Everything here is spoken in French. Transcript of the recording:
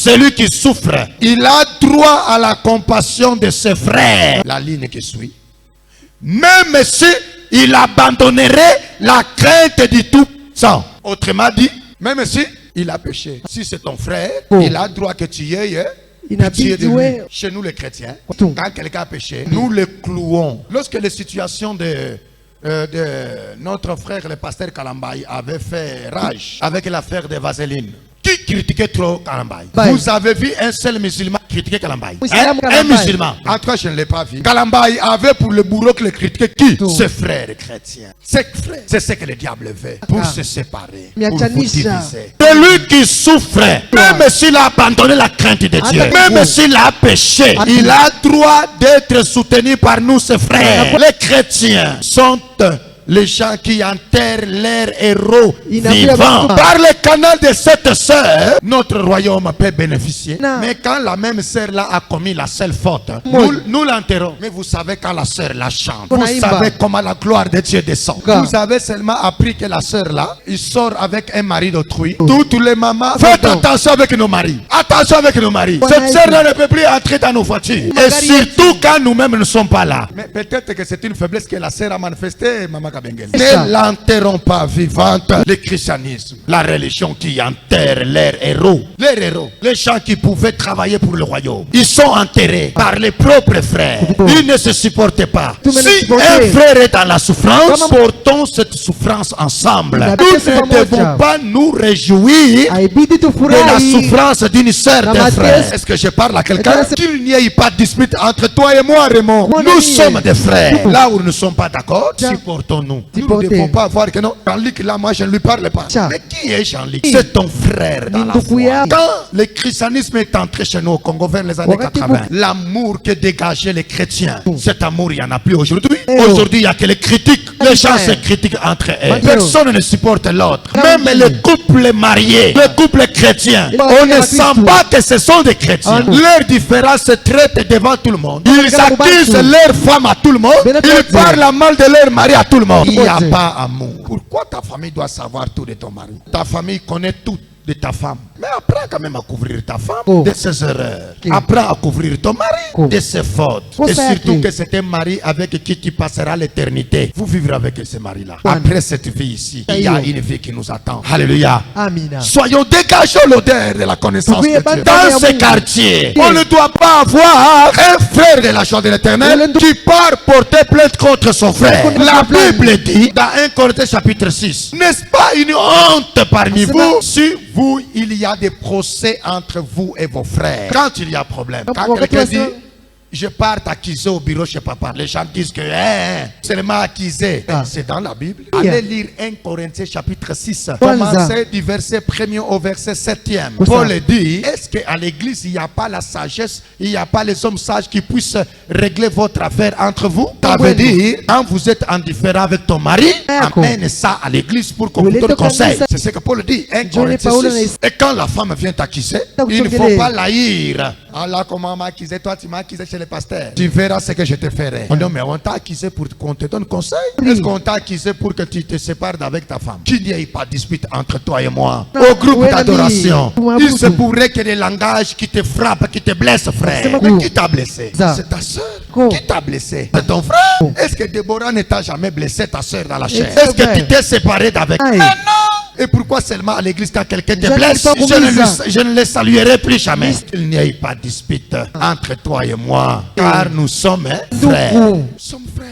celui qui souffre, il a droit à la compassion de ses frères. La ligne qui suit. Même si il abandonnerait la crainte du tout-puissant. Autrement dit, même si il a péché. Si c'est ton frère, il a droit que tu y aies pitié de lui. Chez nous les chrétiens, quand quelqu'un a péché, nous le clouons. Lorsque les situations de notre frère le pasteur Kalambay avait fait rage avec l'affaire de Vaseline, qui critiquait trop Kalambay? Vous avez vu un seul musulman critiquer Kalambay? Un musulman. En tout cas, je ne l'ai pas vu. Kalambay avait pour le bourreau que le critiquait qui? Ses frères chrétiens. Ses frères. C'est ce que le diable veut. Pour se séparer. Pour vous diviser. Celui qui souffre, même s'il a abandonné la crainte de Dieu, même s'il a péché, il a droit d'être soutenu par nous, ses frères. Les chrétiens sont les gens qui enterrent leurs héros vivants. Par le canal de cette sœur, notre royaume peut bénéficier. Mais quand la même sœur là a commis la seule faute, nous l'enterrons. Mais vous savez quand la sœur la chante, vous savez comment la gloire de Dieu descend. Vous avez seulement appris que la sœur là, il sort avec un mari d'autrui. Toutes les mamans, faites attention avec nos maris. Attention avec nos maris. Cette sœur là ne peut plus entrer dans nos voitures. Et surtout quand nous-mêmes ne sommes pas là. Mais peut-être que c'est une faiblesse que la sœur a manifestée, maman. Ne l'enterrons pas vivante. Le christianisme, la religion qui enterre leurs héros. Les héros, les gens qui pouvaient travailler pour le royaume, ils sont enterrés par les propres frères. Ils ne se supportent pas. Si un frère est dans la souffrance, portons cette souffrance ensemble. Nous ne devons pas nous réjouir de la souffrance d'une sœur, d'un frère. Est-ce que je parle à quelqu'un? Qu'il n'y ait pas de dispute entre toi et moi, Raymond. Nous sommes des frères. Là où nous ne sommes pas d'accord, supportons-nous. Nous ne devons pas voir que non, Jean-Luc là, moi je ne lui parle pas. Mais qui est Jean-Luc? C'est ton frère dans la foi. Quand le christianisme est entré chez nous au Congo vers les années 80, l'amour que dégageaient les chrétiens, cet amour il n'y en a plus aujourd'hui. Aujourd'hui il n'y a que les critiques. Les gens se critiquent entre eux. Personne ne supporte l'autre. Même les couples mariés, les couples chrétiens, on ne sent pas que ce sont des chrétiens. Leur différence se traite devant tout le monde. Ils accusent leurs femmes à tout le monde. Ils parlent mal de leur mari à tout le monde. Il n'y a pas amour. Pourquoi ta famille doit savoir tout de ton mari? Ta famille connaît tout de ta femme. Mais apprends quand même à couvrir ta femme de ses erreurs. Apprends à couvrir ton mari de ses fautes. Et surtout que c'est un mari avec qui tu passeras l'éternité. Vous vivrez avec ce mari-là. Après cette vie ici, il y a une vie qui nous attend. Alléluia. Soyons dégageons l'odeur de la connaissance de Dieu. Dans ces quartiers, on ne doit pas avoir un frère de la joie de l'éternel qui part porter plainte contre son frère. La Bible dit dans 1 Corinthiens chapitre 6, n'est-ce pas une honte parmi vous si vous, il y a des procès entre vous et vos frères? Quand il y a problème, quand quelqu'un dit je pars t'accuser au bureau chez papa, les gens disent que seulement accusé. C'est dans la Bible. Allez lire 1 Corinthiens chapitre 6. Commencez du verset 1er au verset 7e. Paul dit, est-ce qu'à l'église il n'y a pas la sagesse, il n'y a pas les hommes sages qui puissent régler votre affaire entre vous? Ça veut dire, quand vous êtes indifférent avec ton mari, amène ça à l'église pour qu'on vous donne conseil. C'est ce que Paul dit. 1 Corinthiens 6. Et quand la femme vient t'accuser, il ne faut pas l'haïr. Allah, comment m'a accusé? Toi tu m'as accusé chez le pasteur. Tu verras ce que je te ferai. Non mais on t'a accusé pour qu'on te donne conseil. Est-ce qu'on t'a accusé pour que tu te sépares d'avec ta femme? Qu'il n'y ait pas de dispute entre toi et moi. Au groupe d'adoration, il se pourrait que des langages qui te frappent, qui te blessent, frère. Mais qui t'a blessé? C'est ta soeur. Qui t'a blessé? C'est ton frère. Est-ce que Déborah ne t'a jamais blessé, ta soeur, dans la chair? Est-ce que tu t'es séparé d'avec? Mais non. Et pourquoi seulement à l'église quand quelqu'un te blesse, je ne le saluerai plus jamais? Il n'y ait pas de dispute entre toi et moi, car nous sommes frères. Nous sommes frères.